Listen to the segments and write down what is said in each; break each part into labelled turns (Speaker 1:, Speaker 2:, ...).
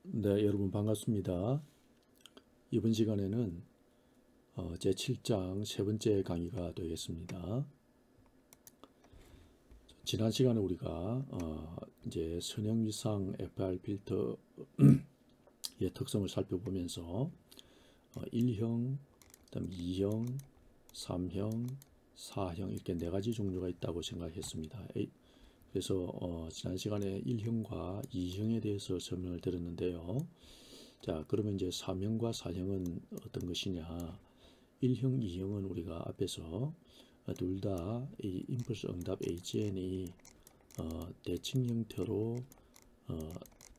Speaker 1: 네, 여러분 반갑습니다. 이번 시간에는 제 7장 세 번째 강의가 되겠습니다. 지난 시간에 우리가 이제 선형위상 FR 필터의 특성을 살펴보면서 1형, 그다음 2형, 3형, 4형 이렇게 네 가지 종류가 있다고 생각했습니다. 그래서 지난 시간에 1형과 2형에 대해서 설명을 드렸는데요. 자, 그러면 이제 3형과 4형은 어떤 것이냐? 1형, 2형은 우리가 앞에서 둘 다 이 임펄스 응답 HN이 대칭 형태로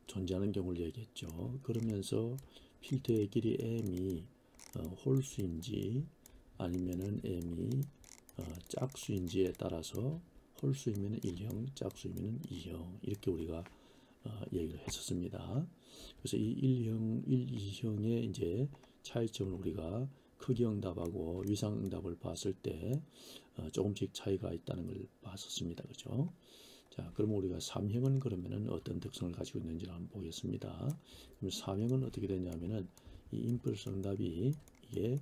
Speaker 1: 존재하는 경우를 얘기했죠. 그러면서 필터의 길이 m이 홀수인지 아니면은 m이 짝수인지에 따라서 홀수이면 1형, 짝수이면 2형 이렇게 우리가 얘기를 했었습니다. 그래서 이 1형, 1, 2형의 이제 차이점을 우리가 크기 응답하고 위상 응답을 봤을 때 조금씩 차이가 있다는 걸 봤었습니다. 그죠? 자, 그러면 우리가 3형은 그러면은 어떤 특성을 가지고 있는지 한번 보겠습니다. 그럼 3형은 어떻게 되냐면은 이 임펄스 응답이 이게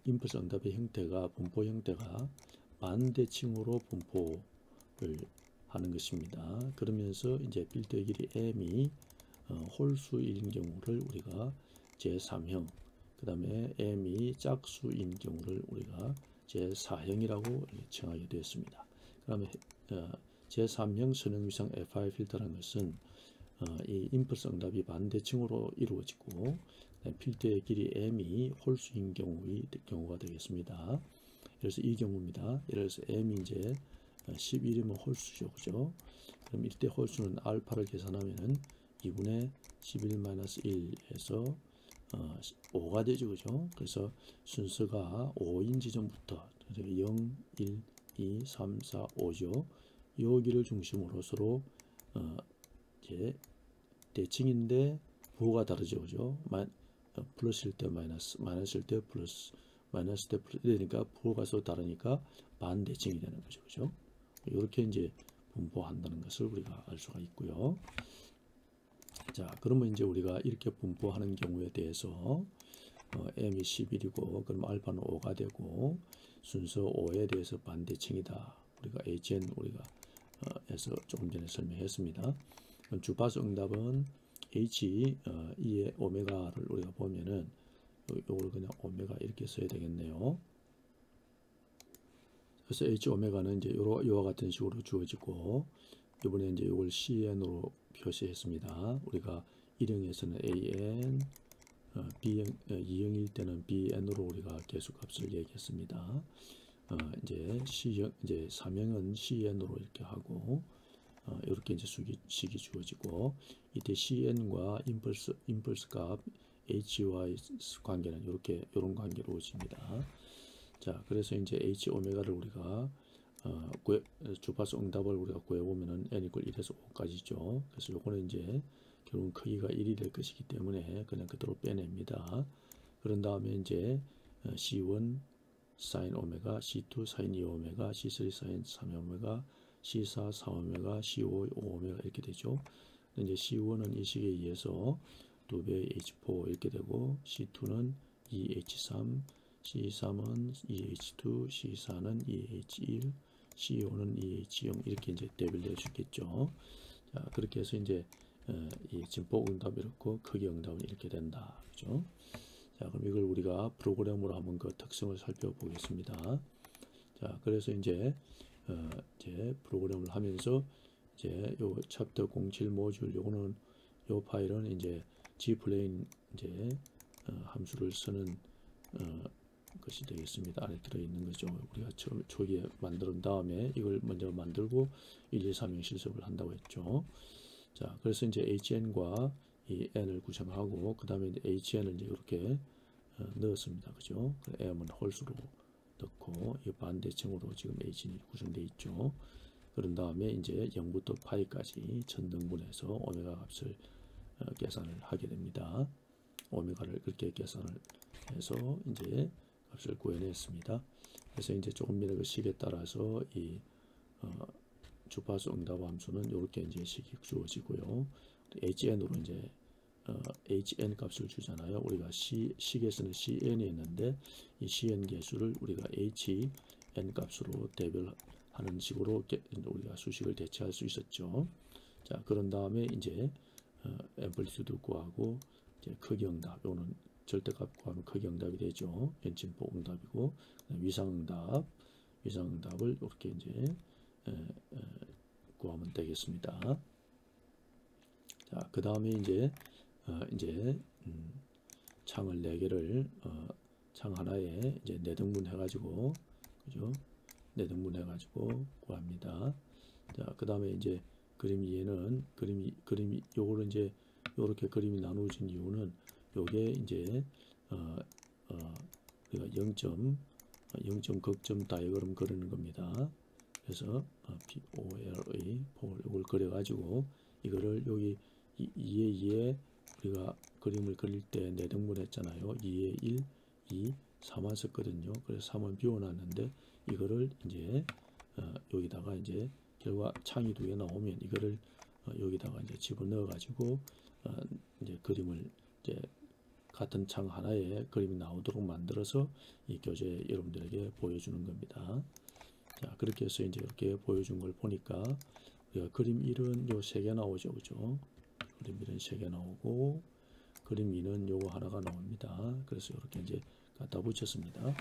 Speaker 1: 임펄스 응답의 형태가 분포 형태가 반대칭으로 분포를 하는 것입니다. 그러면서 이제 필터의 길이 m이 홀수인 경우를 우리가 제3형, 그 다음에 m이 짝수인 경우를 우리가 제4형이라고 정하게 되었습니다. 그다음에 제3형 선형위상 FI 필터라는 것은 이 임펄스 응답이 반대칭으로 이루어지고 필터의 길이 m이 홀수인 경우가 되겠습니다. 그래서 이 경우입니다. 예를 들어서 m이 이제 11이면 홀수죠. 그죠? 그럼 이때 홀수는 알파를 계산하면은 2분의 11-1에서 5가 되죠. 그죠? 그래서 순서가 5인 지점부터 0, 1, 2, 3, 4, 5죠. 여기를 중심으로 서로 이제 대칭인데 부호가 다르죠. 그죠? 플러스일 때 마이너스, 마이너스일 때 플러스, 마이너스 때 플러스 되니까 부호가 서로 다르니까 반대칭이 되는 거죠. 그죠? 이렇게 이제 분포한다는 것을 우리가 알 수가 있고요. 자, 그러면 이제 우리가 이렇게 분포하는 경우에 대해서 m이 11이고 그럼 알파는 5가 되고 순서 5에 대해서 반대칭이다. 우리가 hn 우리가 해서 조금 전에 설명했습니다. 주파수 응답은 h 2의 오메가를 우리가 보면은 요걸 그냥 오메가 이렇게 써야 되겠네요. 그래서 h 오메가는 이제 요와 같은 식으로 주어지고 이번에 이제 이걸 cn으로 표시했습니다. 우리가 1형에서는 an, B형, 2형일 때는 bn으로 우리가 개수값을 얘기했습니다. 이제 C형, 이제 3형은 cn으로 이렇게 하고, 이렇게 이제 식이 주어지고, 이때 cn과 임펄스 값 h와의 관계는 이런 관계로 오집니다. 자, 그래서 이제 h 오메가를 우리가 주파수 응답을 우리가 구해보면은 n = 1에서 5까지죠. 그래서 요거는 이제 결국 크기가 1이 될 것이기 때문에 그냥 그대로 빼냅니다. 그런 다음에 이제 C1 sin 오메가, C2 sin 2 오메가, C3 sin 3 오메가, C4 4 오메가, C5 5 오메가 이렇게 되죠. 이제 C1은 이 식에 의해서 2배의 H4 이렇게 되고 C2는 2H3, C3은 2H2, C4는 2H1, C5는 2H0 이렇게 이제 대비를 해주겠죠. 자, 그렇게 해서 이제 이 진폭 응답이 이렇고 크기 응답은 이렇게 된다. 그죠? 자, 그럼 이걸 우리가 프로그램으로 한번 그 특성을 살펴보겠습니다. 자, 그래서 이제 프로그램을 하면서 이제 요 챕터 07 모듈 요거는 요 파일은 이제 G플레인 이제 함수를 쓰는 것이 되겠습니다. 안에 들어있는 거죠. 우리가 초기에 만든 다음에 이걸 먼저 만들고 1, 2, 3형 실습을 한다고 했죠. 자, 그래서 이제 HN과 이 N을 구성하고 그 다음에 HN을 이제 이렇게 넣었습니다. 그죠? M은 홀수로 넣고 이 반대층으로 지금 HN이 구성되어 있죠. 그런 다음에 이제 0부터 파이까지 천등분해서 오메가 값을 계산을 하게 됩니다. 오메가를 그렇게 계산을 해서 이제 값을 구해냈습니다. 그래서 이제 조금 전에 그 식에 따라서 이 주파수 응답 함수는 이렇게 이제 식이 주어지고요. HN으로 이제 hn 값을 주잖아요. 우리가 식에서는 cn이 있는데 이 cn 개수를 우리가 hn 값으로 대별하는 식으로 우리가 수식을 대체할 수 있었죠. 자, 그런 다음에 이제 앰플리튜드 구하고 이제 크기 응답, 요거는 절대값 구하면 크기 응답이 되죠. 연침포 응답이고, 위상응답을 이렇게 이제 구하면 되겠습니다. 자, 그 다음에 이제 창을 4개를 창 하나에 이제 4등분 해가지고, 그죠? 4등분 해가지고 구합니다. 자, 그 다음에 이제 그림 2에는 그림이 요거를 이제 요렇게 그림이 나누어진 이유는 요게 이제 우리가 0점 극점 다이어그램 그리는 겁니다. 그래서 POL의 이걸 그려가지고 이거를 여기 2에 2에 우리가 그림을 그릴 때 4등분 했잖아요. 2에 1, 2, 4만 썼거든요. 그래서 3은 비워놨는데 이거를 이제 여기다가 이제 결과 창이 2개 나오면 이거를 여기다가 이제 집어넣어 가지고 이제 그림을 이제 같은 창 하나에 그림이 나오도록 만들어서 이 교재 여러분들에게 보여주는 겁니다. 자, 그렇게 해서 이제 이렇게 보여준 걸 보니까 우리가 그림 1은 요 3개 나오죠, 그죠? 그림 1은 3개 나오고 그림 2는 요거 하나가 나옵니다. 그래서 이렇게 이제 갖다 붙였습니다.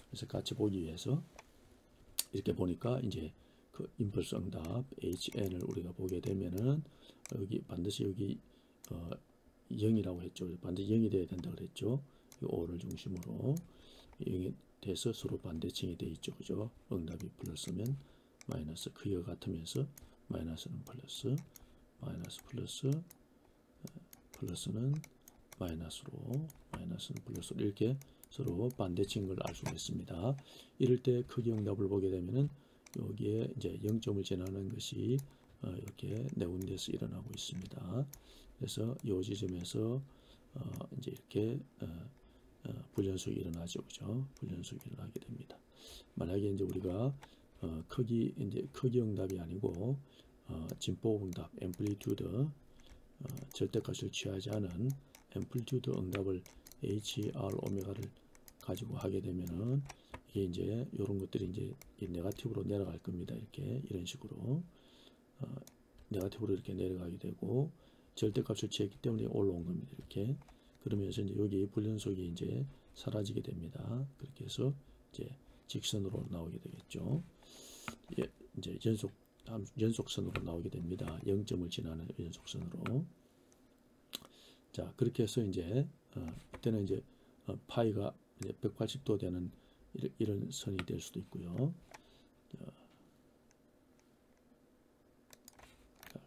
Speaker 1: 그래서 같이 보기 위해서 이렇게 보니까 이제 그 임펄스 응답 HN을 우리가 보게 되면은 여기 반드시 여기 0이라고 했죠. 반드시 0이 돼야 된다 그랬죠. 이 5를 중심으로 0이 돼서 서로 반대칭이 돼 있죠. 그죠? 응답이 플러스면 마이너스, 크기가 같으면서 마이너스는 플러스, 마이너스 플러스, 플러스는 마이너스로, 마이너스는 플러스로 이렇게 서로 반대칭 걸 알 수가 있습니다. 이럴 때 크기 응답을 보게 되면은 여기에 이제 0점을 지나는 것이 이렇게 네 군데에서 일어나고 있습니다. 그래서 이 지점에서 이제 이렇게 불연속이 일어나죠, 그죠? 불연속이 일어나게 됩니다. 만약에 이제 우리가 크기 응답이 아니고 진폭 응답, 앰플리튜드 절대값을 취하지 않은 앰플리튜드 응답을 HR 오메가를 가지고 하게 되면은 이게 이제 이런 것들이 이제 네거티브로 내려갈 겁니다. 이렇게 이런 식으로 네거티브로 이렇게 내려가게 되고 절대값을 취했기 때문에 올라온 겁니다. 이렇게 그러면서 이제 여기 불연속이 이제 사라지게 됩니다. 그렇게 해서 이제 직선으로 나오게 되겠죠. 예, 이제 연속선으로 나오게 됩니다. 0점을 지나는 연속선으로. 자, 그렇게 해서 이제 그때는 이제 파이가 이제 180도 되는 이런 선이 될 수도 있고요. 자,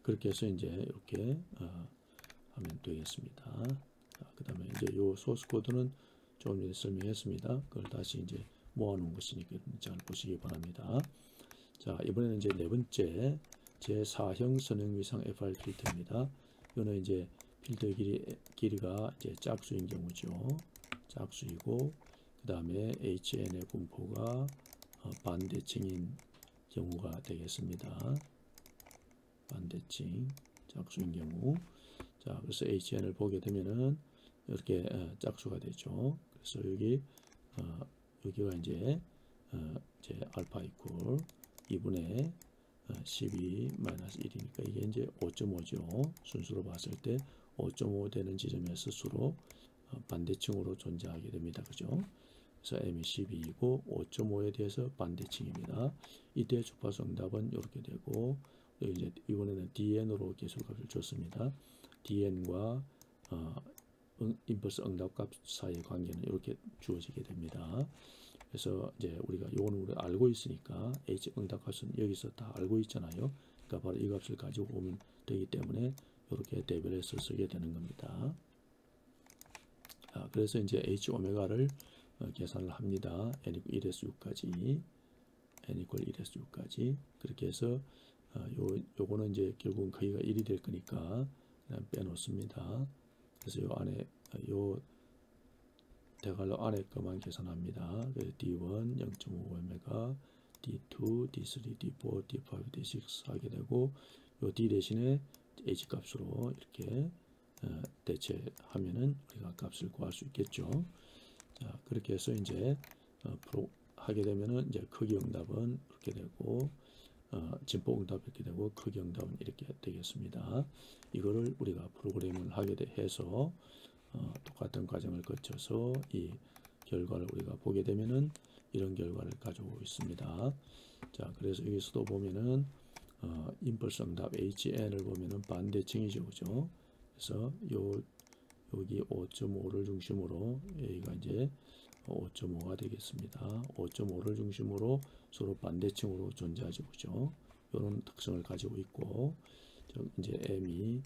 Speaker 1: 그렇게 해서 이제 이렇게 하면 되겠습니다. 그 다음에 이제 요 소스 코드는 조금 전에 설명했습니다. 그걸 다시 이제 모아놓은 것이니까 잘 보시기 바랍니다. 자, 이번에는 이제 네 번째 제4형 선형위상 FR 필터입니다. 이거는 이제 필터 길이가 이제 짝수인 경우죠. 짝수이고 그 다음에 HN의 분포가 반대칭인 경우가 되겠습니다. 반대칭 짝수인 경우. 자, 그래서 HN을 보게 되면은 이렇게 짝수가 되죠. 그래서 여기가 이제 알파 이퀄 2분의 12 마이너스 1이니까 이게 이제 5.5죠. 순수로 봤을 때 5.5 되는 지점에서 수로 반대칭으로 존재하게 됩니다. 그죠? 그래서 m이 12이고 5.5에 대해서 반대칭입니다. 이때 주파수 응답은 이렇게 되고 이제 이번에는 dn으로 개수값을 줬습니다. dn과 임펄스 응답값 사이의 관계는 이렇게 주어지게 됩니다. 그래서 이제 우리가 요거는 우리가 알고 있으니까 h 응답값은 여기서 다 알고 있잖아요. 그러니까 바로 이 값을 가지고 오면 되기 때문에 이렇게 대별해서 쓰게 되는 겁니다. 그래서 이제 h 오메가를 계산을 합니다. n = 1에서 6까지 n = 1에서 6까지 그렇게 해서 요거는 이제 결국은 크기가 1이 될 거니까 그냥 빼놓습니다. 그래서 요 안에 요 대괄호 안에 것만 계산합니다. D1 0.5오메가, D2, D3, D4, D5, D6 하게 되고 요 D 대신에 H 값으로 이렇게 대체하면은 우리가 값을 구할 수 있겠죠. 자, 그렇게 해서 이제 하게 되면은 이제 크기 응답은 이렇게 되고 진폭 응답 이렇게 되고 크기 응답은 이렇게 되겠습니다. 이거를 우리가 프로그램을 하게 해서 똑같은 과정을 거쳐서 이 결과를 우리가 보게 되면은 이런 결과를 가지고 있습니다. 자, 그래서 여기서도 보면은 임펄스 응답 HN을 보면은 반대칭이죠, 그죠? 그래서 여기 5.5를 중심으로 A가 이제 5.5가 되겠습니다. 5.5를 중심으로 서로 반대칭으로 존재하죠, 그죠? 이런 특성을 가지고 있고, 이제 M이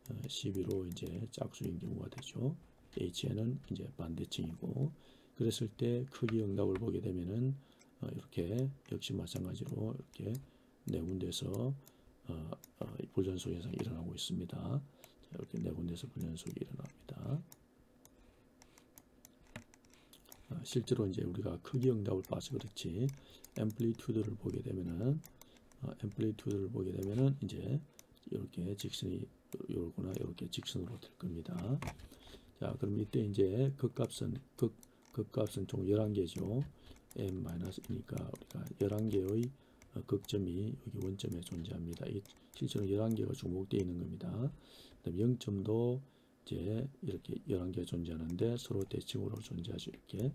Speaker 1: 12로 이제 짝수인 경우가 되죠. HN은 이제 반대칭이고, 그랬을 때 크기 응답을 보게 되면은 이렇게 역시 마찬가지로 이렇게 네 군데서 불연속 현상이 일어나고 있습니다. 자, 이렇게 네 군데서 불연속이 일어납니다. 실제로 이제 우리가 크기 응답을 봐서 그렇지 앰플리튜드를 보게 되면은 이제 이렇게 직선이 요거나 이렇게 직선으로 될 겁니다. 자, 그럼 이때 이제 극값은 총 11개죠. m-이니까 우리가 11개의 극점이 여기 원점에 존재합니다. 실제로 11개가 중복되어 있는 겁니다. 그다음 0점도 이제 이렇게 11개가 존재하는데 서로 대칭으로 존재하죠. 이렇게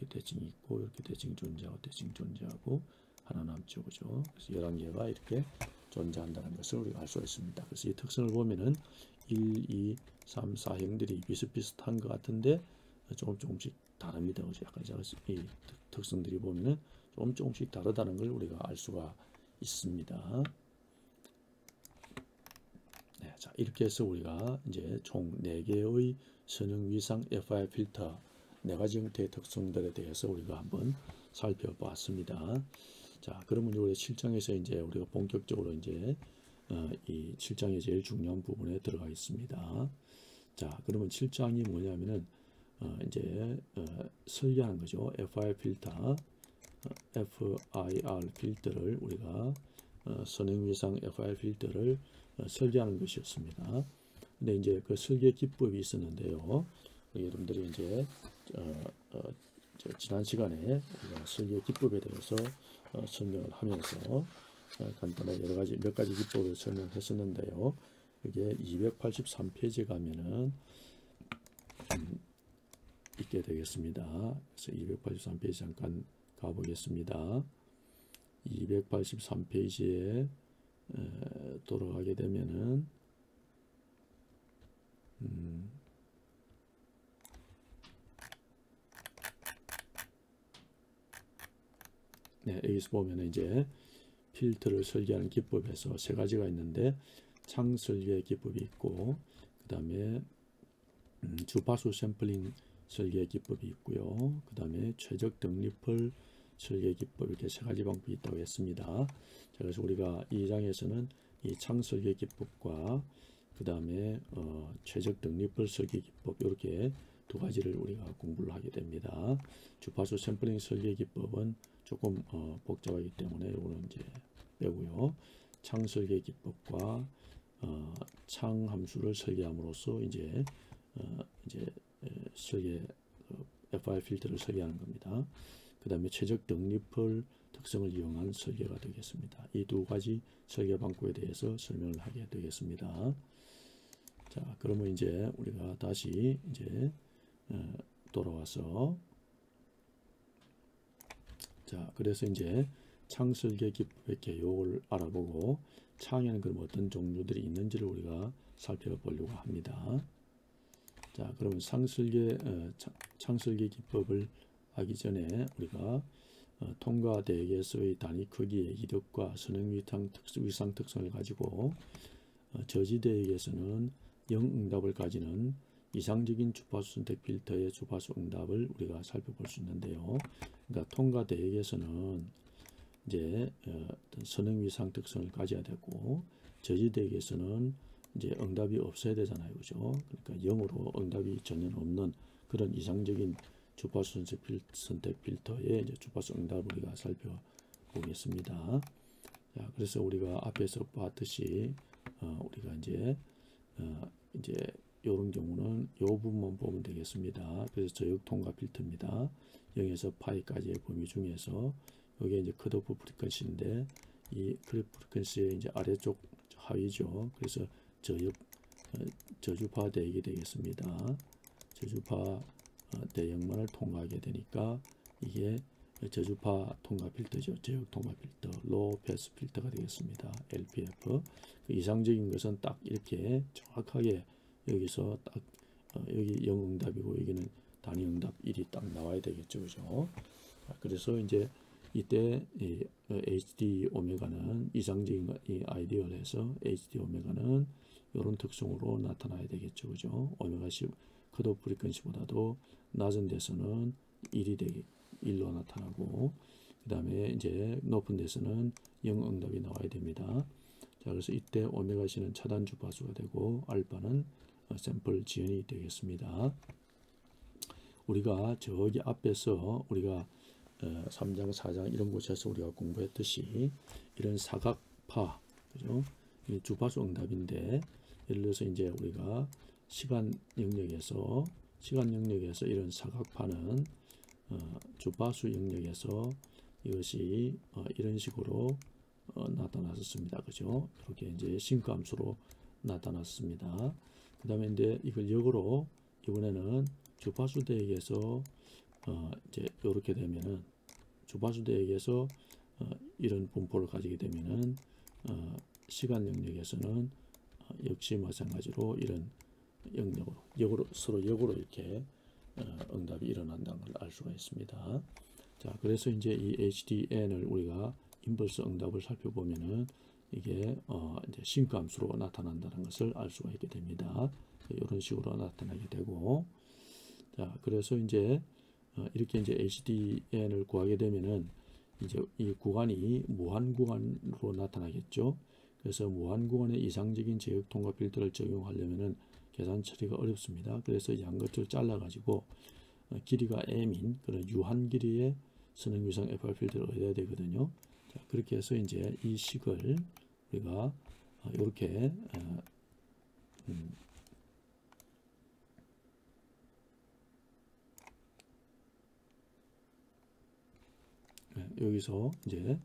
Speaker 1: 대칭이 있고 이렇게 대칭이 존재하고 대칭 존재하고 하나 남죠. 그죠? 그래서 11개가 이렇게 존재한다는 것을 우리가 알 수가 있습니다. 그래서 이 특성을 보면은 1, 2, 3, 4형들이 비슷비슷한 것 같은데 조금씩 다릅니다. 그죠? 약간 이 특성들이 보면은 조금씩 다르다는 걸 우리가 알 수가 있습니다. 네, 자, 이렇게 해서 우리가 이제 총 4개의 선형 위상 FI 필터 4가지 형태의 특성들에 대해서 우리가 한번 살펴봤습니다. 자, 그러면 우리 7장에서 이제 우리가 본격적으로 이제 이 7장의 제일 중요한 부분에 들어가겠습니다. 자, 그러면 7장이 뭐냐면은 이제 설계하는 거죠. FI 필터, FIR 필터를 우리가 선형 위상 FI 필터를 설계하는 것이었습니다. 근데 이제 그 설계 기법이 있었는데요. 여러분들이 이제 지난 시간에 우리가 설계 기법에 대해서 설명을 하면서 간단하게 몇 가지 기법을 설명했었는데요. 이게 283페이지에 가면은 있게 되겠습니다. 그래서 283페이지 잠깐 가보겠습니다. 283페이지에 돌아가게 되면은 네, 여기서 보면 이제 필터를 설계하는 기법에서 3가지가 있는데 창 설계 기법이 있고 그 다음에 주파수 샘플링 설계 기법이 있고요. 그 다음에 최적 등리펄 설계 기법 이렇게 3가지 방법이 있다고 했습니다. 자, 그래서 우리가 이 장에서는 이 창 설계 기법과 그 다음에 최적 등리펄 설계 기법 이렇게 2가지를 우리가 공부를 하게 됩니다. 주파수 샘플링 설계 기법은 조금 복잡하기 때문에 이거는 이제 빼고요. 창 설계 기법과 창 함수를 설계함으로써 이제 설계 FI 필터를 설계하는 겁니다. 그 다음에 최적 등리펄 특성을 이용한 설계가 되겠습니다. 이 2가지 설계 방법에 대해서 설명을 하게 되겠습니다. 자, 그러면 이제 우리가 다시 이제 돌아와서 자, 그래서 이제 창 설계 기법의 개요를 알아보고 창에는 그럼 어떤 종류들이 있는지를 우리가 살펴보려고 합니다. 자, 그러면 창 설계 기법을 하기 전에 우리가 통과 대역에서의 단위 크기의 이득과 선형 위상 특성을 가지고 저지 대역에서는 0응답을 가지는 이상적인 주파수 선택 필터의 주파수 응답을 우리가 살펴볼 수 있는데요. 그러니까 통과 대역에서는 이제 선형 위상 특성을 가져야 되고 저지 대역에서는 이제 응답이 없어야 되잖아요, 그죠? 그러니까 0으로 응답이 전혀 없는 그런 이상적인 주파수 선택 필터의 이제 주파수 응답을 우리가 살펴보겠습니다. 자, 그래서 우리가 앞에서 봤듯이 우리가 이제 이런 경우는 이 부분만 보면 되겠습니다. 그래서 저역 통과 필터입니다. 0에서 파이까지의 범위 중에서 여기 이제 컷오프 프리퀀시인데 이 프리퀀시의 이제 아래쪽 하위죠. 그래서 저주파 대역이 되겠습니다. 저주파 대역만을 통과하게 되니까 이게 저주파 통과 필터죠. 저역 통과 필터, 로우 패스 필터가 되겠습니다. LPF. 이상적인 것은 딱 이렇게 정확하게 여기서 딱 여기 0 응답이고 여기는 단위 응답 1이 딱 나와야 되겠죠. 그죠? 그래서 이제 이때 이 HD 오메가는 이상적인 이 아이디얼에서 HD 오메가는 이런 특성으로 나타나야 되겠죠. 그죠? 오메가 10 컷오프 프리퀀시보다도 낮은 데서는 1로 나타나고 그 다음에 이제 높은 데서는 0 응답이 나와야 됩니다. 자, 그래서 이때 오메가 C는 차단 주파수가 되고 알파는 샘플 지연이 되겠습니다. 우리가 저기 앞에서 우리가 3장, 4장 이런 곳에서 우리가 공부했듯이 이런 사각파, 그죠? 이 주파수 응답인데 예를 들어서 이제 우리가 시간 영역에서 이런 사각파는 주파수 영역에서 이것이 이런 식으로 나타났었습니다. 그죠? 이렇게 이제 싱크함수로 나타났습니다. 그 다음에 이제 이걸 역으로 이번에는 주파수 대역에서 이제 이렇게 되면은 주파수 대역에서 이런 분포를 가지게 되면은 시간 영역에서는 역시 마찬가지로 이런 영역으로 서로 역으로 이렇게 응답이 일어난다는 걸 알 수가 있습니다. 자, 그래서 이제 이 HDN을 우리가 임펄스 응답을 살펴보면은 이게 이제 싱크함수로 나타난다는 것을 알 수가 있게 됩니다. 이런 식으로 나타나게 되고, 자, 그래서 이제 이렇게 이제 HDN을 구하게 되면은 이제 이 구간이 무한 구간으로 나타나겠죠. 그래서 무한 구간의 이상적인 제역 통과 필터를 적용하려면은 계산 처리가 어렵습니다. 그래서 양끝을 잘라 가지고 길이가 m인 그런 유한 길이의 선행 위상 FR 필터를 얻어야 되거든요. 자, 그렇게 해서 이제 이 식을 우리가 이렇게 여기서 이제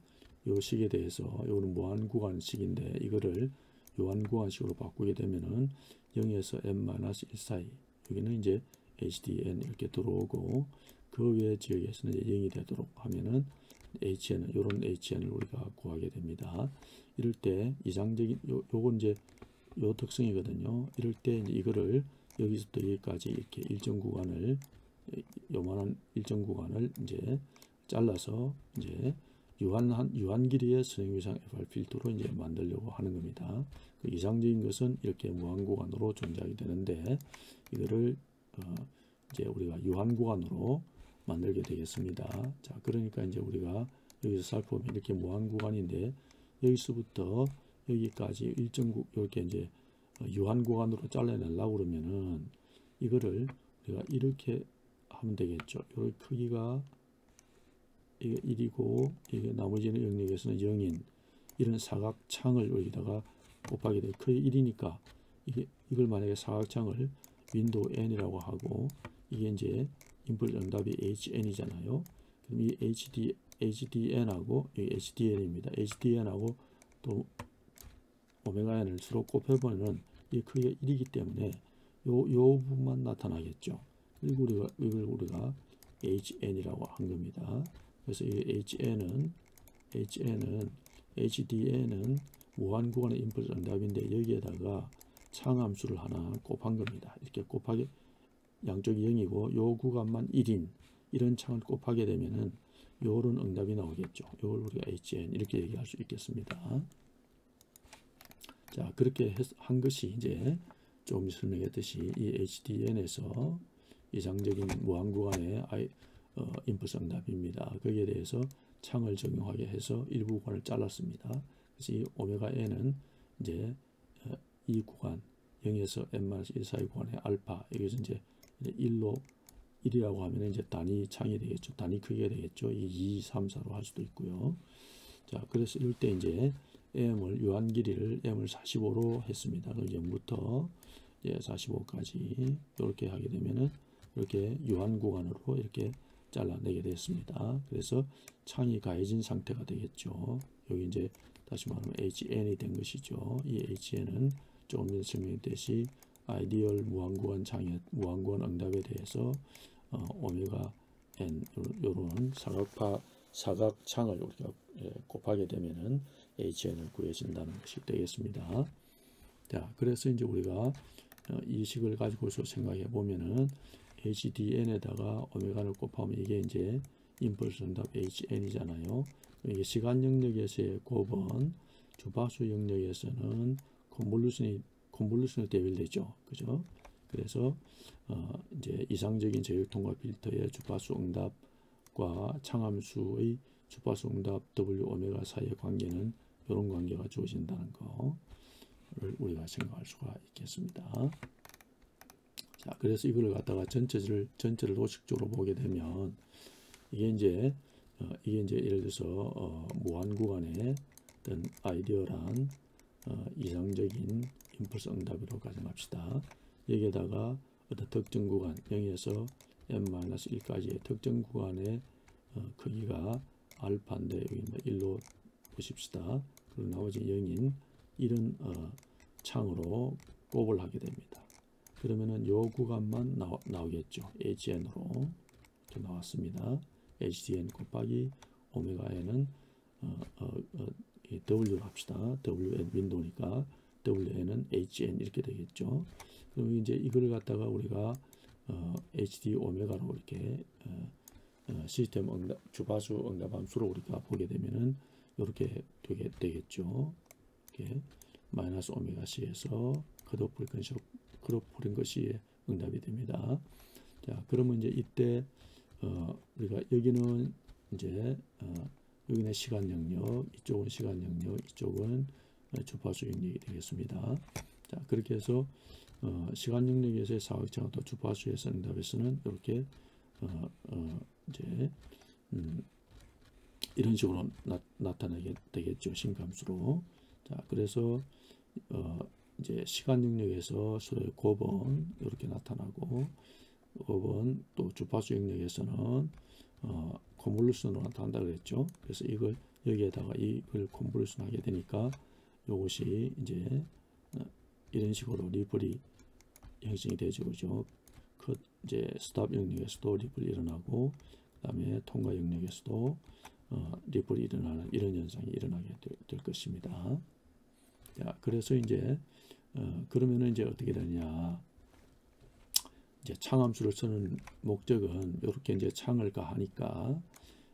Speaker 1: 이 식에 대해서 이거는 무한 구간식인데 이거를 유한 구간식으로 바꾸게 되면은 0에서 m-1 사이 여기는 이제 HDN 이렇게 들어오고 그 외 지역에서는 이제 0이 되도록 하면은 HN 이런 HN을 우리가 구하게 됩니다. 이럴 때 이상적인 요건 이제 요 특성이거든요. 이럴 때 이제 이거를 여기서부터 여기까지 이렇게 일정 구간을 요만한 일정 구간을 이제 잘라서 이제 유한 길이의 선행위상 FR 필터로 이제 만들려고 하는 겁니다. 그 이상적인 것은 이렇게 무한 구간으로 존재하게 되는데 이거를 이제 우리가 유한 구간으로 만들게 되겠습니다. 자, 그러니까 이제 우리가 여기서 살펴보면 이렇게 무한 구간인데 여기서부터 여기까지 이렇게 이제 유한 구간으로 잘라내려고 그러면은 이거를 우리가 이렇게 하면 되겠죠. 이 크기가 이게 1이고 이게 나머지는 영역에서는 0인 이런 사각창을 여기다가 곱하게 돼. 크기 1이니까 이걸 만약에 사각창을 윈도우 n이라고 하고 이게 이제 인풋 응답이 HN이잖아요. 그럼 이 HDN하고 이 HDN입니다. HDN하고 또 오메가 n을 서로 곱해보면 이 크기가 1이기 때문에 요 부분만 나타나겠죠. 그리고 이걸 우리가 HN이라고 한 겁니다. 그래서 이 HDN은 무한 구간의 인풋 응답인데 여기에다가 창함수를 하나 곱한 겁니다. 이렇게 곱하게 양쪽이 0이고 요 구간만 1인 이런 창을 곱하게 되면은 요런 응답이 나오겠죠. 요걸 우리가 HN 이렇게 얘기할 수 있겠습니다. 자, 그렇게 한 것이 이제 좀 설명했듯이 이 HDN에서 이상적인 무한 구간의 인풋 응답입니다. 거기에 대해서 창을 적용하게 해서 일부 구간을 잘랐습니다. 그래서 이 오메가 n은 이제 이 구간 0에서 m-1 사이 구간의 알파 여기서 이제 1이라고 하면 이제 단위 창이 되겠죠. 단위 크기가 되겠죠. 이 2, 3, 4로 할 수도 있고요. 자, 그래서 이럴 때 이제 m을 유한 길이를 m을 45로 했습니다. 그럼 0부터 45까지 이렇게 하게 되면은 이렇게 유한 구간으로 이렇게 잘라내게 됐습니다. 그래서 창이 가해진 상태가 되겠죠. 여기 이제 다시 말하면 HN이 된 것이죠. 이 HN은 조금 전에 설명했듯이 아이디얼 무한구간 창의 무한구간 응답에 대해서 오메가 n 요런 사각창을 우리가 곱하게 되면은 HN을 구해진다는 것이 되겠습니다. 자, 그래서 이제 우리가 이 식을 가지고서 생각해 보면은 HDN에다가 오메가를 곱하면 이게 이제 임펄스 응답 HN이잖아요. 이게 시간 영역에서의 곱은 주파수 영역에서는 컨볼루션이 대별되죠. 그죠? 그래서 이제 이상적인 제일통과 필터의 주파수 응답과 창함수의 주파수 응답 W 오메가 사이의 관계는 이런 관계가 주어진다는 거를 우리가 생각할 수가 있겠습니다. 자, 그래서 이걸 갖다가 전체를 도식적으로 보게 되면 이게 이제 예를 들어서 무한 구간의 어떤 아이디어란 이상적인 임펄스 응답으로 가정합시다. 여기에다가 어떤 특정 구간 0에서 n-1까지의 특정 구간의 크기가 알파인데 여기 1로 보십시다. 그리고 나머지 0인 이런 창으로 곱을 하게 됩니다. 그러면은 요 구간만 나오겠죠. HN으로 이렇게 나왔습니다. HDN 곱하기 오메가 n은 W로 합시다. WN 윈도우니까 WN은 HN 이렇게 되겠죠. 그럼 이제 이걸 갖다가 우리가 HD 오메가로 이렇게 시스템 응답, 주파수 응답 함수로 우리가 보게 되면은 이렇게 되겠죠. 이렇게 마이너스 오메가 C에서 컷오프 프리퀀시의 응답이 됩니다. 자, 그러면 이제 이때 우리가 여기는 이제 여기는 시간 영역, 이쪽은 시간 영역, 이쪽은 주파수 영역이 되겠습니다. 자, 그렇게 해서 시간 영역에서의 사각형과 또 주파수에서 응답에서는 이렇게 이제 이런 식으로 나타나게 되겠죠. 신감수로. 자, 그래서 이제 시간 영역에서 서로의 곱은 이렇게 나타나고 곱은 또 주파수 영역에서는 컨볼루션으로 나타난다 그랬죠. 그래서 이걸 여기에다가 이걸 컨볼루션 하게 되니까 이것이 이제 이런 식으로 리플이 형성이 되죠. 그죠? 이제 스탑 영역에서도 리플이 일어나고 그다음에 통과 영역에서도 리플이 일어나는 이런 현상이 일어나게 될 것입니다. 자, 그래서 이제 그러면은 이제 어떻게 되냐? 이제 창함수를 쓰는 목적은 이렇게 이제 창을 가하니까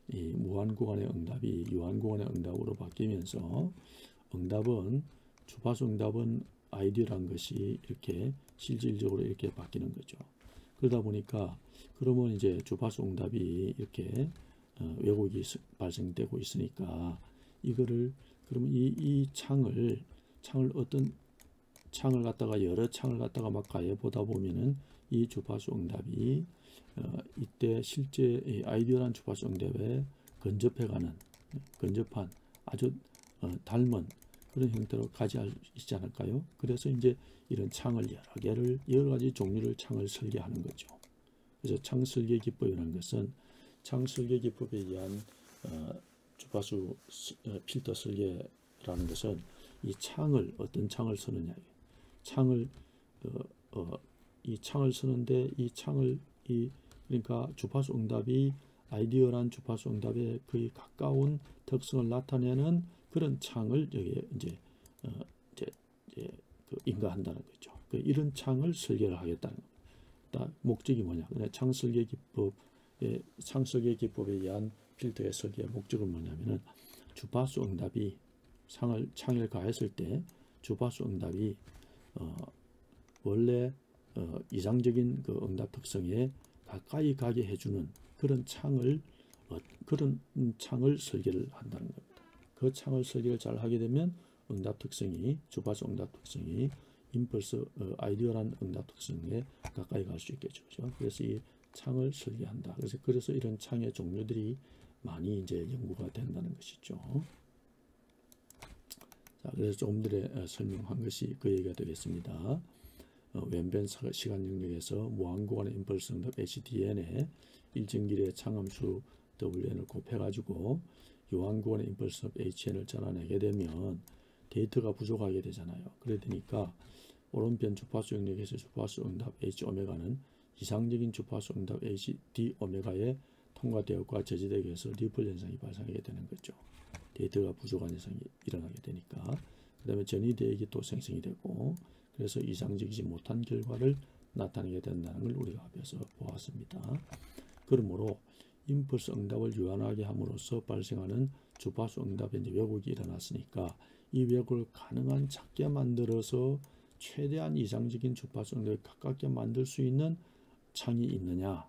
Speaker 1: 이 무한 구간의 응답이 유한 구간의 응답으로 바뀌면서 주파수 응답은 아이디어란 것이 이렇게 실질적으로 이렇게 바뀌는 거죠. 그러다 보니까 그러면 이제 주파수 응답이 이렇게 왜곡이 발생되고 있으니까 이거를 그러면 이 창을 어떤 창을 갖다가 여러 창을 갖다가 막 가해 보다 보면은 이 주파수 응답이 이때 실제 아이디어란 주파수 응답에 근접한 아주 닮은 그런 형태로 가지 있지 않을까요? 그래서 이제 이런 창을 여러 가지 종류를 창을 설계하는 거죠. 그래서 창 설계 기법이라는 것은 창 설계 기법에 의한 주파수 필터 설계라는 것은 이 창을 어떤 창을 쓰느냐, 이 창을 쓰는데 그러니까 주파수 응답이 아이디어란 주파수 응답에 거의 가까운 특성을 나타내는 그런 창을 여기에 이제 인가한다는 거죠. 이런 창을 설계를 하겠다는 겁니다. 목적이 뭐냐? 창 설계 기법에 의한 필터의 설계의 목적은 뭐냐면은 주파수 응답이 창을 가했을 때 주파수 응답이 원래 이상적인 그 응답 특성에 가까이 가게 해주는 그런 창을 설계를 한다는 겁니다. 그 창을 설계를 잘 하게 되면 주파수 응답 특성이 임펄스 아이디어란 응답 특성에 가까이 갈 수 있겠죠. 그렇죠? 그래서 이 창을 설계한다. 그래서 이런 창의 종류들이 많이 이제 연구가 된다는 것이죠. 자, 그래서 조금 전에 설명한 것이 그 얘기가 되겠습니다. 왼변 시간 영역에서 무한구간의 임펄스 응답 HDN에 일정 길이의 창함수 WN을 곱해가지고 요한구간의 임펄스 응답 HN을 전환하게 되면 데이터가 부족하게 되잖아요. 그래 되니까 오른편 주파수 영역에서 주파수 응답 H오메가는 이상적인 주파수 응답 HD오메가에 통과되었고 저지되게 해서 리플 현상이 발생하게 되는 거죠. 데이터가 부족한 현상이 일어나게 되니까. 그 다음에 전이대역이 또 생성이 되고 그래서 이상적이지 못한 결과를 나타내게 된다는 걸 우리가 앞에서 보았습니다. 그러므로 임펄스 응답을 유한하게 함으로써 발생하는 주파수 응답의 왜곡이 일어났으니까 이 왜곡을 가능한 작게 만들어서 최대한 이상적인 주파수 응답에 가깝게 만들 수 있는 창이 있느냐,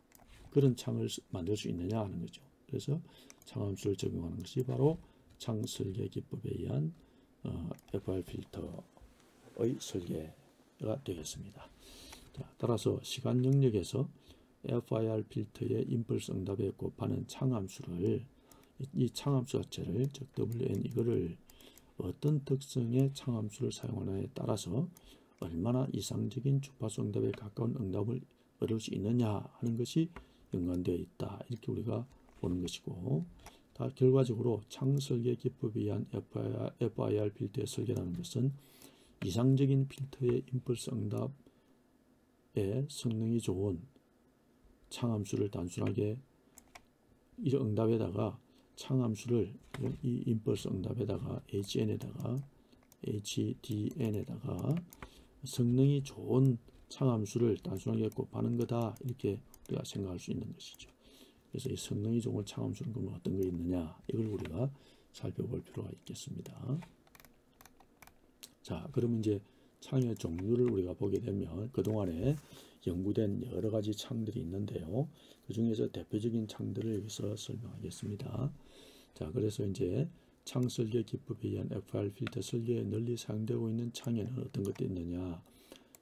Speaker 1: 그런 창을 만들 수 있느냐 하는 거죠. 그래서 창함수를 적용하는 것이 바로 창 설계 기법에 의한 FR 필터의 설계가 되겠습니다. 자, 따라서 시간 영역에서 FIR 필터의 임펄스 응답에 곱하는 창함수를 이 창함수 자체를 즉 WN 이거를 어떤 특성의 창함수를 사용하느냐에 따라서 얼마나 이상적인 주파수 응답에 가까운 응답을 얻을 수 있느냐 하는 것이 연관되어 있다. 이렇게 우리가 보는 것이고, 다 결과적으로 창 설계 기법에 의한 FIR 필터의 설계라는 것은 이상적인 필터의 임펄스 응답의 성능이 좋은 창함수를 단순하게 이 응답에다가 창함수를 이 임펄스 응답에다가 HDN에다가 성능이 좋은 창함수를 단순하게 곱하는 거다, 이렇게 우리가 생각할 수 있는 것이죠. 그래서 이 성능이 좋은 창함수는 그러면 어떤 거 있느냐, 이걸 우리가 살펴볼 필요가 있겠습니다. 자, 그러면 이제 창의 종류를 우리가 보게 되면 그동안에 연구된 여러 가지 창들이 있는데요. 그 중에서 대표적인 창들을 여기서 설명하겠습니다. 자, 그래서 이제 창 설계 기법에 의한 FR 필터 설계에 널리 사용되고 있는 창에는 어떤 것들이 있느냐.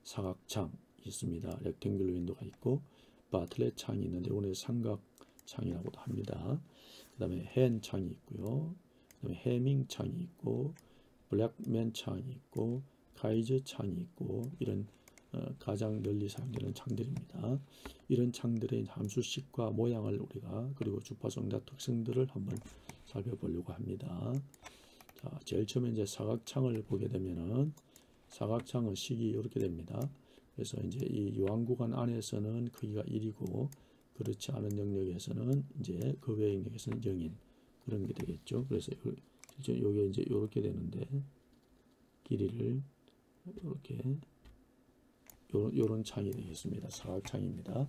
Speaker 1: 사각창 있습니다. 렉탱귤러 윈도가 있고, 바틀렛 창이 있는데 오늘 삼각창이라고도 합니다. 그 다음에 헨 창이 있고요. 그 다음에 해밍 창이 있고, 블랙맨 창이 있고, 카이저 창이 있고, 이런 가장 널리 사용되는 창들입니다. 이런 창들의 함수식과 모양을 우리가 그리고 주파수 응답 특성들을 한번 살펴보려고 합니다. 자, 제일 처음에 이제 사각창을 보게 되면은 사각창은 식이 이렇게 됩니다. 그래서 이제 이 요한구간 안에서는 크기가 1이고 그렇지 않은 영역에서는 이제 그 외 영역에서는 0인 그런 게 되겠죠. 그래서 요게 이제 이렇게 되는데 길이를 이렇게 요런 창이 되겠습니다. 사각창입니다.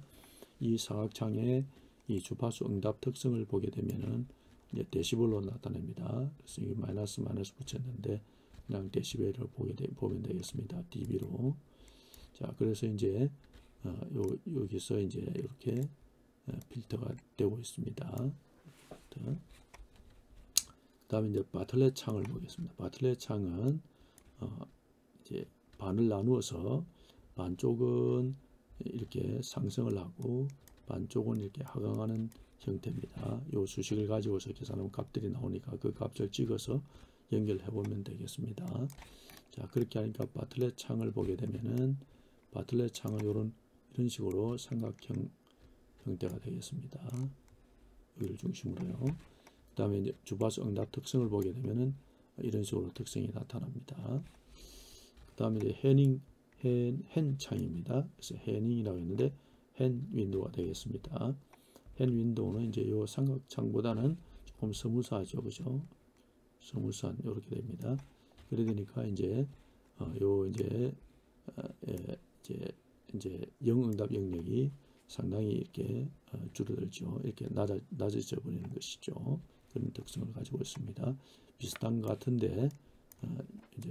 Speaker 1: 이 사각창의 이 주파수 응답 특성을 보게 되면은 이제 데시벨로 나타냅니다. 그래서 이 마이너스 붙였는데 그냥 데시벨을 보면 되겠습니다. dB로. 자, 그래서 이제 여기서 이제 이렇게 필터가 되고 있습니다. 그 다음에 이제 바틀렛 창을 보겠습니다. 바틀렛 창은 이제 반을 나누어서 반쪽은 이렇게 상승을 하고 반쪽은 이렇게 하강하는 형태입니다. 이 수식을 가지고서 계산하면 값들이 나오니까 그 값을 찍어서 연결해 보면 되겠습니다. 자, 그렇게 하니까 바틀렛 창을 보게 되면은 바틀렛 창은 이런 식으로 삼각형 형태가 되겠습니다. 여기를 중심으로요. 그 다음에 이제 주파수 응답 특성을 보게 되면은 이런 식으로 특성이 나타납니다. 그 다음에 이제 헨 창입니다. 그래서 해닝이라고 했는데 헨 윈도우가 되겠습니다. 헨 윈도우는 이제 요 삼각창보다는 조금 스무스하죠, 그죠? 스무스한 이렇게 됩니다. 그래 되니까 이제 이제 영응답 영역이 상당히 이렇게 줄어들죠. 이렇게 낮아져 버리는 것이죠. 그런 특성을 가지고 있습니다. 비슷한 것 같은데 이제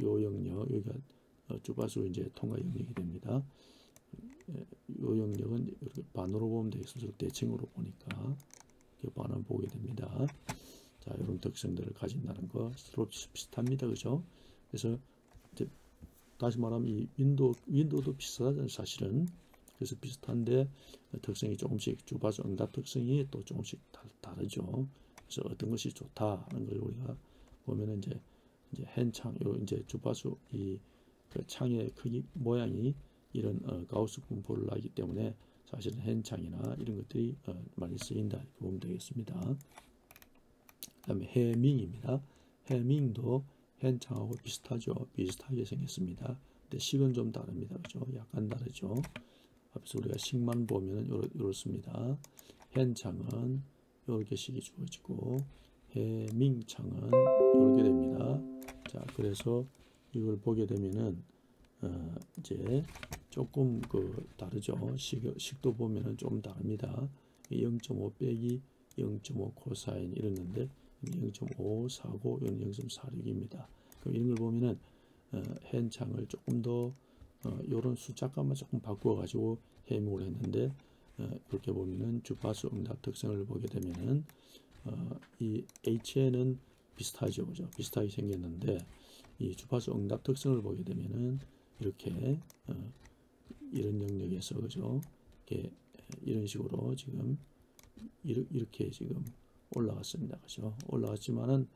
Speaker 1: 요 영역 여기가 주파수 이제 통과 영역이 됩니다. 요 영역은 이렇게 반으로 보면 되겠습니다. 대칭으로 보니까 이렇게 반을 보게 됩니다. 자, 이런 특성들을 가진다는 거 서로 비슷합니다, 그죠? 그래서 이제 다시 말하면 이 윈도우도 비슷하잖아요, 사실은. 그래서 비슷한데 특성이 조금씩 주파수 응답 특성이 또 조금씩 다르죠. 그래서 어떤 것이 좋다 하는 걸 우리가 보면은 이제 헨창 요 이제 주파수 그 창의 크기 모양이 이런 가우스 분포를 하기 때문에 사실은 hen창이나 이런 것들이 많이 쓰인다 이렇게 보면 되겠습니다. 그다음에 해밍입니다. 해밍도 hen창하고 비슷하죠. 비슷하게 생겼습니다. 근데 식은 좀 다릅니다. 그죠? 약간 다르죠. 앞에서 우리가 식만 보면은 이렇습니다. hen창은 이렇게 식이 주어지고 해밍창은 이렇게 됩니다. 자, 그래서 이걸 보게 되면은 이제 조금 다르죠. 식도 보면은 좀 다릅니다. 0.5 빼기 0.5 코사인 이랬는데 0.5 4고 이건 0.46입니다. 그럼 이런 걸 보면은 hen창을 조금 더 이런 숫자값만 조금 바꾸어 가지고 해명을 했는데 이렇게 보면은 주파수 응답 특성을 보게 되면은 이 HN은 비슷하죠, 그죠? 비슷하게 생겼는데 이 주파수 응답 특성을 보게 되면은 이렇게 이런 영역에서 그죠? 이렇게 이런 식으로 지금 이렇게 지금 올라갔습니다, 그죠? 올라갔지만은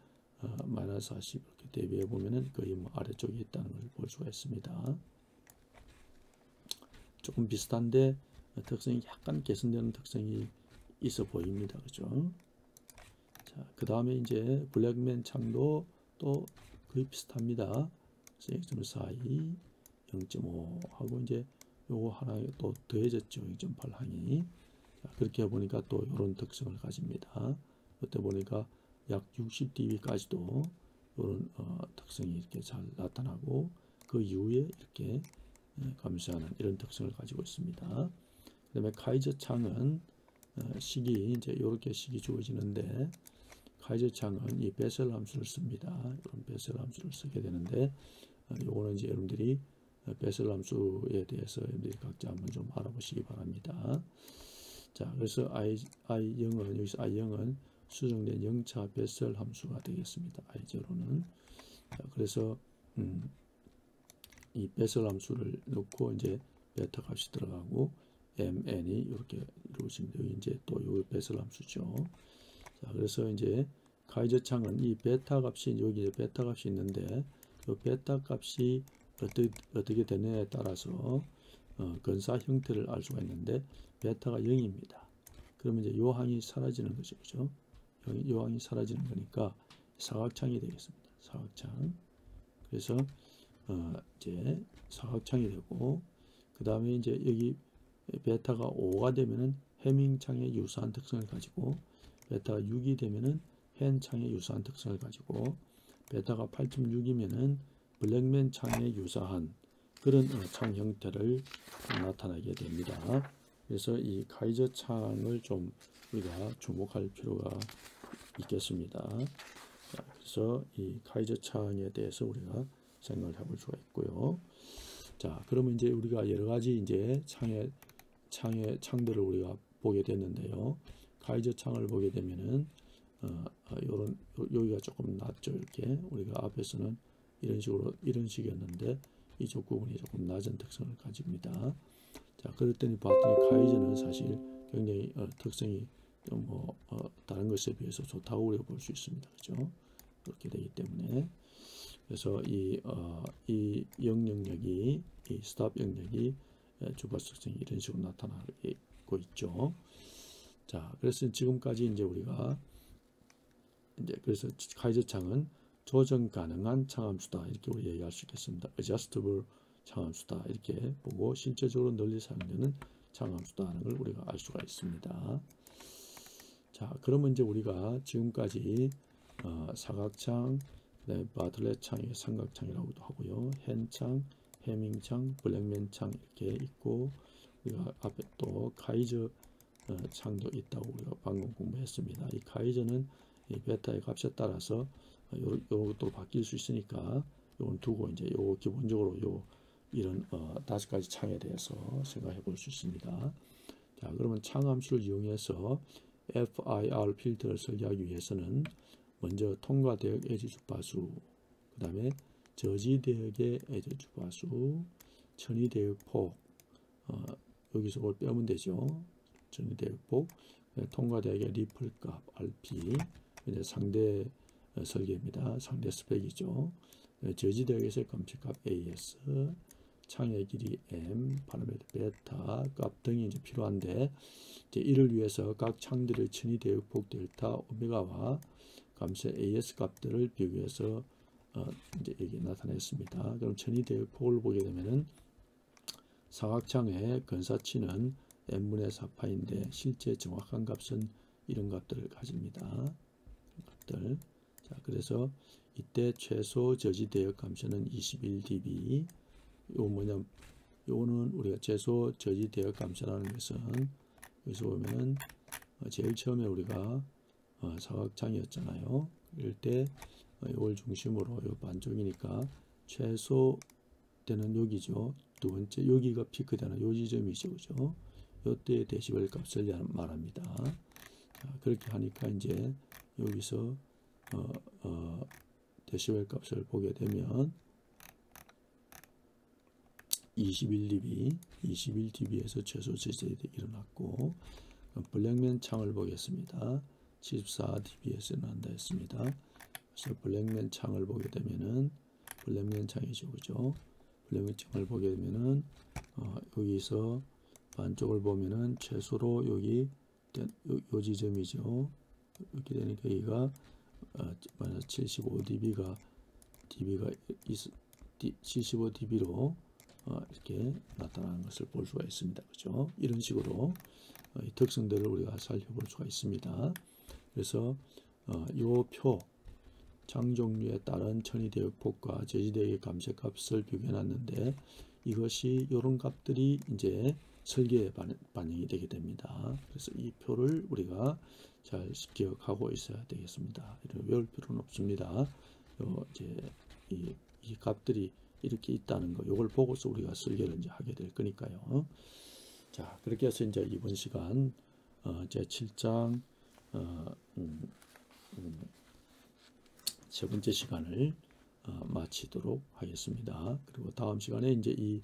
Speaker 1: 마이너스 40 이렇게 대비해 보면은 거의 뭐 아래쪽에 있다는 걸 볼 수가 있습니다. 조금 비슷한데 특성이 약간 개선되는 특성이 있어 보입니다, 그죠? 자, 그 다음에 이제 블랙맨 창도 또 거의 비슷합니다. 0.42, 0.5 하고 이제 요거 하나 또 더해졌죠. 0.8 항이. 자, 그렇게 해보니까 또 이런 특성을 가집니다. 이때 보니까 약 60dB까지도 이런 특성이 이렇게 잘 나타나고 그 이후에 이렇게 감소하는 이런 특성을 가지고 있습니다. 그 다음에 카이저 창은 식이 이제 이렇게 식이 주어지는데 카이저 창은 이 베셀 함수를 씁니다. 이런 베셀 함수를 쓰게 되는데 요거는 이제 여러분들이 베셀 함수에 대해서 여러분들이 각자 한번 좀 알아보시기 바랍니다. 자, 그래서 I0은 여기서 I0은 수정된 0차 베셀 함수가 되겠습니다. I0는 그래서 이 베셀 함수를 넣고 이제 베타 값이 들어가고 mn이 이렇게 이루어집니다. 여기 이제 또 요 베셀 함수죠. 자, 그래서 이제 카이저 창은 이 베타 값이 여기 이제 베타 값이 있는데 이 베타 값이 어떻게 되느냐에 따라서 근사 형태를 알 수가 있는데 베타가 0입니다. 그러면 이제 요 항이 사라지는 거죠, 그죠? 요 항이 사라지는 거니까 사각창이 되겠습니다. 사각창. 그래서 이제 사각창이 되고 그 다음에 이제 여기 베타가 5가 되면은 해밍창의 유사한 특성을 가지고 베타가 6이 되면은 hen창의 유사한 특성을 가지고 베타가 8.6이면은 블랙맨 창에 유사한 그런 창 형태를 나타나게 됩니다. 그래서 이 카이저 창을 좀 우리가 주목할 필요가 있겠습니다. 자, 그래서 이 카이저 창에 대해서 우리가 생각을 해볼 수가 있고요. 자, 그러면 이제 우리가 여러 가지 이제 창들을 우리가 보게 됐는데요. 카이저 창을 보게 되면은 요런 여기가 조금 낮죠. 이렇게 우리가 앞에서는 이런 식으로 이런 식이었는데 이쪽 부분이 조금 낮은 특성을 가집니다. 자, 그랬더니 봤더니 카이저는 사실 굉장히 특성이 뭐 다른 것에 비해서 좋다고 우리가 볼 수 있습니다. 그렇죠? 그렇게 되기 때문에 그래서 이 영역이 이 스탑 영역이 주파수 특성이 이런 식으로 나타나고 있죠. 자, 그래서 지금까지 이제 우리가 이제 그래서 카이저 창은 조정 가능한 창함수다 이렇게 우리 얘기할 수 있겠습니다. adjustable 창함수다 이렇게 보고 신체적으로 널리 사용되는 창함수다 하는 걸 우리가 알 수가 있습니다. 자, 그러면 이제 우리가 지금까지 사각창, 그다음에 바틀렛 창이 삼각창이라고도 하고요, hen창, 해밍창, 블랙맨 창 이렇게 있고 우리가 앞에 또 카이저 창도 있다고 우리가 방금 공부했습니다. 이 카이저는 이 베타의 값에 따라서 요것도 바뀔 수 있으니까 요건 두고 이제 요 기본적으로 요 이런 5가지 창에 대해서 생각해 볼 수 있습니다. 자, 그러면 창함수를 이용해서 FIR 필터를 설계하기 위해서는 먼저 통과대역 에지 주파수, 그 다음에 저지대역의 에지 주파수, 천위대역 폭, 여기서 그걸 빼면 되죠. 천위대역 폭, 통과대역의 리플 값 RP, 이제 상대 설계입니다. 상대 스펙이죠. 저지대역에서의 검측값 AS, 창의 길이 m, 파라미터 베타 값 등이 이제 필요한데, 이제 이를 위해서 각 창들의 천이 대역폭 델타 오메가와 감소 AS 값들을 비교해서 이제 여기 나타냈습니다. 그럼 천이 대역폭을 보게 되면은 사각창의 근사치는 n분의 4파인데 실제 정확한 값은 이런 값들을 가집니다. 값들. 자, 그래서 이때 최소 저지 대역 감소는 21dB. 요 뭐냐, 요거는 우리가 최소 저지 대역 감소라는 것은 여기서 보면은 제일 처음에 우리가 사각창이었잖아요. 이럴 때 이걸 중심으로 요 반쪽이니까 최소 때는 여기죠. 두 번째 여기가 피크 되는 요 지점이죠, 그죠? 요때의 데시벨 값을 말합니다. 자, 그렇게 하니까 이제 여기서 데시벨 값을 보게 되면 21dB에서 최소 저지대가 일어났고, 블랙맨 창을 보겠습니다. 74dB에서 난다 했습니다. 그래서 블랙맨 창을 보게 되면은 블랙맨 창이죠, 그죠? 블랙맨 창을 보게 되면은 여기서 반쪽을 보면은 최소로 여기 요 지점이죠. 이렇게 되니까 여기가 75dB가 75dB로 이렇게 나타나는 것을 볼 수가 있습니다. 그죠? 이런 식으로 이 특성들을 우리가 살펴볼 수가 있습니다. 그래서 요 표 창 종류에 따른 천이 대역폭과 저지대역의 감쇄값을 비교해 놨는데, 이것이 이런 값들이 이제 설계에 반영이 되게 됩니다. 그래서 이 표를 우리가 잘 기억하고 있어야 되겠습니다. 이런 외울 필요는 없습니다. 이제 이 값들이 이렇게 있다는 거, 이걸 보고서 우리가 설계를 이제 하게 될 거니까요. 자, 그렇게 해서 이제 이번 시간 제 7장 세 번째 시간을 마치도록 하겠습니다. 그리고 다음 시간에 이제 이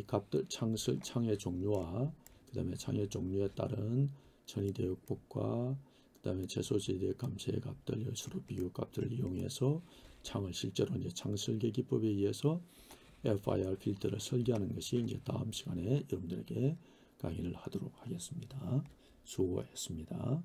Speaker 1: 값들, 창의 종류와 그 다음에 창의 종류에 따른 천이 대역폭과 그 다음에 최소지대 감쇄의 값들, 열수로 비교 값들을 이용해서 창을 실제로 이제 창 설계 기법에 의해서 FIR 필터를 설계하는 것이 이제 다음 시간에 여러분들에게 강의를 하도록 하겠습니다. 수고하셨습니다.